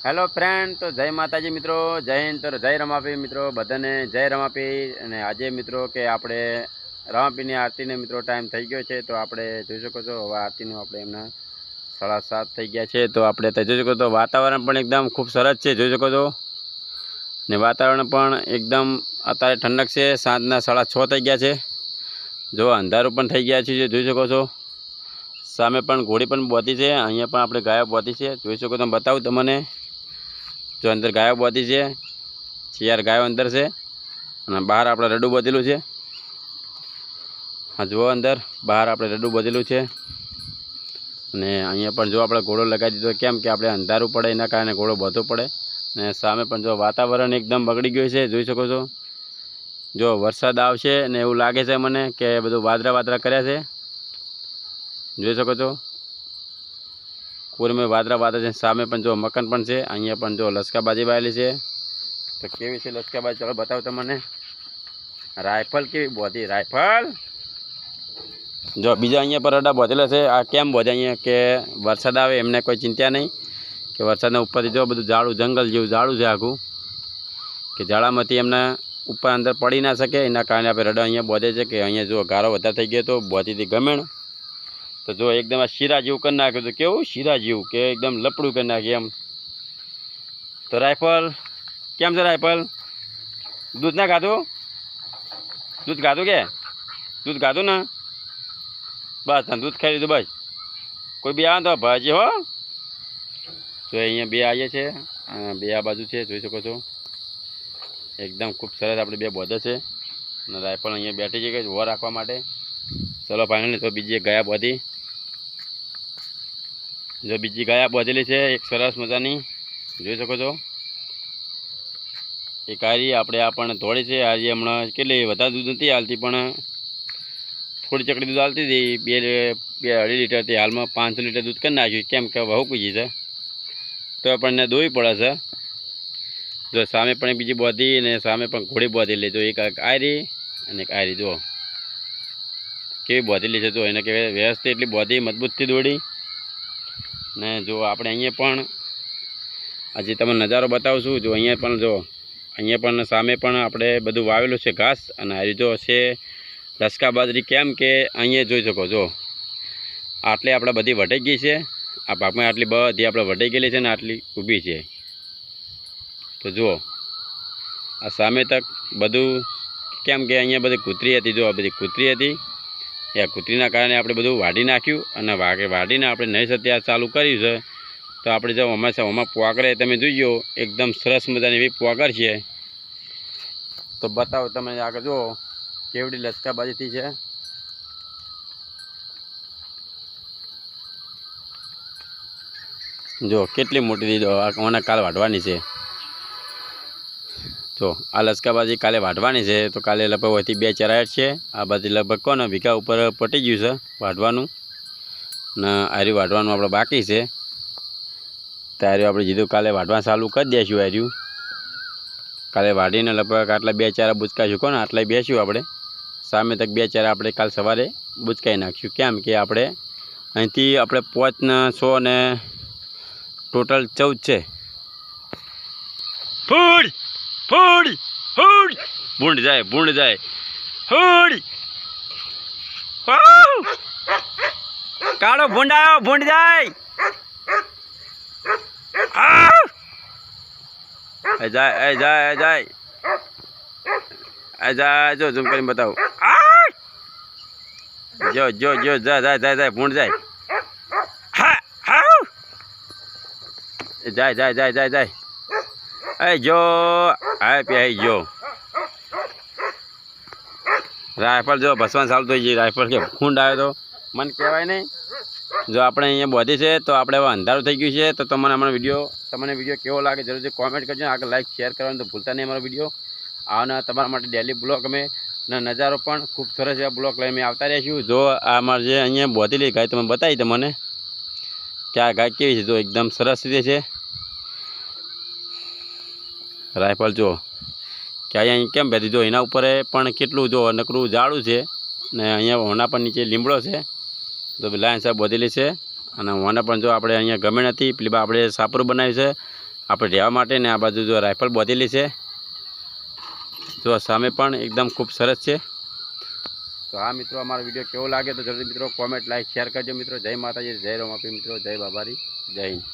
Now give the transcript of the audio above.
Hello friend, તો જય માતાજી મિત્રો, જય હિન્દ. તો જય રમાપી મિત્રો, બધાને જય રમાપી. અને આજે મિત્રો કે આપણે રમાપીની આરતીને મિત્રો ટાઈમ થઈ ગયો છે, તો આપણે જોઈ શકો છો હવે આરતીનું આપણે એમના 7:30 થઈ ગયા છે. તો આપણે તો જોઈ શકો તો વાતાવરણ પણ એકદમ ખૂબ સરસ છે, જોઈ શકો છો. ને વાતાવરણ પણ એકદમ અત્યારે ઠંડક છે. સાંજના 6:30 થઈ ગયા છે. જો અંધારું પણ થઈ ગયા છે, જોઈ શકો છો. સામે પણ ઘોડી પણ બોધી છે, અહીંયા પણ આપણે ગાયો બોધી છે, જોઈ શકો તમે. બતાવું તમને, જો અંદર ગાયો બોધી છે, 4 ગાયો અંદર છે. અને બહાર આપણે રડું બોધેલું છે. હા જુઓ, અંદર બહાર આપણે રડું બોધેલું છે. અને અહીંયા પણ જો આપણે ઘોડો લગાવી દીધો, કેમ કે આપણે અંધારું પડે એના કારણે ઘોડો બોધવો પડે. અને સામે પણ જો વાતાવરણ એકદમ બગડી ગયું છે, જોઈ શકો છો. જો વરસાદ આવશે ને એવું લાગે છે મને, કે બધું વાદળા કર્યા છે, જોઈ શકો છો. પૂરમાં વાદળા છે. સામે પણ જો મકાન પણ છે. અહીંયા પણ જો લસકાબાજી બાયેલી છે. તો કેવી છે લસકાબાજી, ચાલો બતાવો તમને. રાઇફલ કેવી બોધી, રાઇફલ. જો બીજા અહીંયા પર રડા બોધેલા છે. આ કેમ બોધે અહીંયા, કે વરસાદ આવે એમને કોઈ ચિંતા નહીં, કે વરસાદના ઉપરથી જો બધું ઝાડું, જંગલ જેવું ઝાડું છે આખું, કે ઝાડામાંથી એમને ઉપર અંદર પડી ના શકે, એના કારણે આપણે રડા અહીંયા બોધે છે. કે અહીંયા જો ગારો વધારે થઈ ગયો તો બોધીથી ગમેણ, તો જો એકદમ આ શીરા જેવું કરી નાખ્યું. તો કેવું શીરા જેવું, કે એકદમ લપડું કરી નાખ્યું એમ. તો રાઇફલ કેમ છે? રાઇફલ દૂધ ના ખાધું? દૂધ ખાધું કે? દૂધ ખાધું ને? બસ દૂધ ખાઈ લીધું બસ. કોઈ બી આવે તો ભાજી હો. તો અહીંયા 2 આવીએ છે, 2 આ બાજુ છે, જોઈ શકો છો. એકદમ ખૂબ સરસ આપણે 2 બોધે છે. અને રાઇફલ અહીંયા બેઠી છે કે ઉભો રાખવા માટે. ચલો ફાઇનલી તો બીજી એક ગાયા બોધી. જો બીજી ગાયા બોધેલી છે, એક સરસ મજાની, જોઈ શકો છો. એક હારી આપણે આ પણ થોડી છે. હારી હમણાં કેટલી વધારે દૂધ નથી હાલતી, પણ થોડી ચકડી દૂધ હાલતી હતી, 2-2.5 લીટરથી. હાલમાં 500 લીટર દૂધ કરી નાખ્યું, કેમ કે વહુ કૂજી છે, તો આપણને દોવી પડે છે. જો સામે પણ બીજી બોધી, અને સામે પણ ઘોડી બોધેલી. જો એક આયરી અને એક આયરી, જો કેવી બોધેલી છે. જો એને કહેવાય વ્યવસ્થિત એટલી બોધી, મજબૂતથી દોડી. ને જો આપણે અહીંયા પણ હજી તમને નજારો બતાવશું. જો અહીંયા પણ જો, અહીંયા પણ સામે પણ આપણે બધું વાવેલું છે ઘાસ. અને હારી જો છે લસકા બાજરી, કેમ કે અહીંયા જોઈ શકો છો, આટલી આપણે બધી વટાઈ ગઈ છે. આ ભાગમાં આટલી બધી આપણે વટાઈ ગયેલી છે, ને આટલી ઊભી છે. તો જુઓ આ સામે તક બધું, કેમ કે અહીંયા બધી કૂતરી હતી. જો આ બધી કૂતરી હતી, એ કૂતરીના કારણે આપણે બધું વાઢી નાખ્યું. અને વાઢીને આપણે નહીં સત્યા ચાલુ કર્યું છે. તો આપણે જો આમાં પોગરે તમે જોઈજો, એકદમ સરસ મજાની એવી પોગર છે. તો બતાવો તમે આગળ જુઓ કેવડી લસકાબાજીથી છે. જો કેટલી મોટી દીધો, આને કાલે વાઢવાની છે. જો આ લસકાબાજી કાલે વાઢવાની છે. તો કાલે લગભગ હોયથી 2 ચરાયટ છે. આ બધી લગભગ કોને વીઘા ઉપર પટી ગયું છે વાઢવાનું. ને આર્યું વાઢવાનું આપણે બાકી છે. તાર્યું આપણે જીધું કાલે વાઢવા ચાલુ કરી દઈશું. આર્યું કાલે વાઢીને લગભગ આટલા 2 ચારા બુચકાઈશું. કોને આટલા બેસ્યું આપણે. સામે તક 2 ચારા આપણે કાલ સવારે બુચકાઈ નાખીશું, કેમ કે આપણે અહીંથી આપણે 5 ને 100 ને ટોટલ 14 છે. ફૂડ ફૂડ ફૂડ ભૂંડ જાય, ભૂંડ જાય, ફૂડ કાળો ભૂંડ આવ્યો, ભૂંડ જાય. જાય જાય જાય જાય. જો ઝૂમ કરીને બતાવું. જો જો જો જાય જાય જાય જાય, ભૂંડ જાય. જાય જાય જાય જાય જાય. એ જો હા પી જો રાઇફલ જો ભસવાનું ચાલુ થઈ ગઈ. રાઇફલ કે ભૂંડ આવ્યો તો મને કહેવાય નહીં. જો આપણે અહીંયા બોધી છે, તો આપણે હવે અંધારું થઈ ગયું છે. તો તમને વિડીયો કેવો લાગે જરૂરથી કોમેન્ટ કરજો. આગળ લાઈક શેર કરવાનું તો ભૂલતા નહીં. અમારો વિડીયો આવના તમારા માટે ડેલી બ્લોગ અમે નજારો પણ ખૂબ સરસ એવા બ્લોગ લઈને આવતા રહીશું. જો આ અમારે જે અહીંયા બોધેલી ગાય તમે બતાવી તમને, કે આ ગાય કેવી છે. જો એકદમ સરસ રીતે છે. રાઇફલ જો કે અહીંયા કેમ બેઠી, જો એના ઉપર પણ કેટલું જો નકરું ઝાડું છે. ને અહીંયા હોના પણ નીચે લીમડો છે. તો લાઈન સાહેબ બોધેલી છે. અને હોના પણ જો આપણે અહીંયા ગમે નથી, પેલી આપણે સાપરું બનાવ્યું છે. આપણે રહેવા માટે ને આ બાજુ જો રાઇફલ બાંધેલી છે, જો સામે પણ એકદમ ખૂબ સરસ છે. તો હા મિત્રો, અમારો વિડીયો કેવો લાગે તો જલ્દી મિત્રો કોમેન્ટ, લાઈક, શેર કરજો મિત્રો. જય માતાજી, જય રમાપી મિત્રો, જય બાબારી, જય હિન્દ.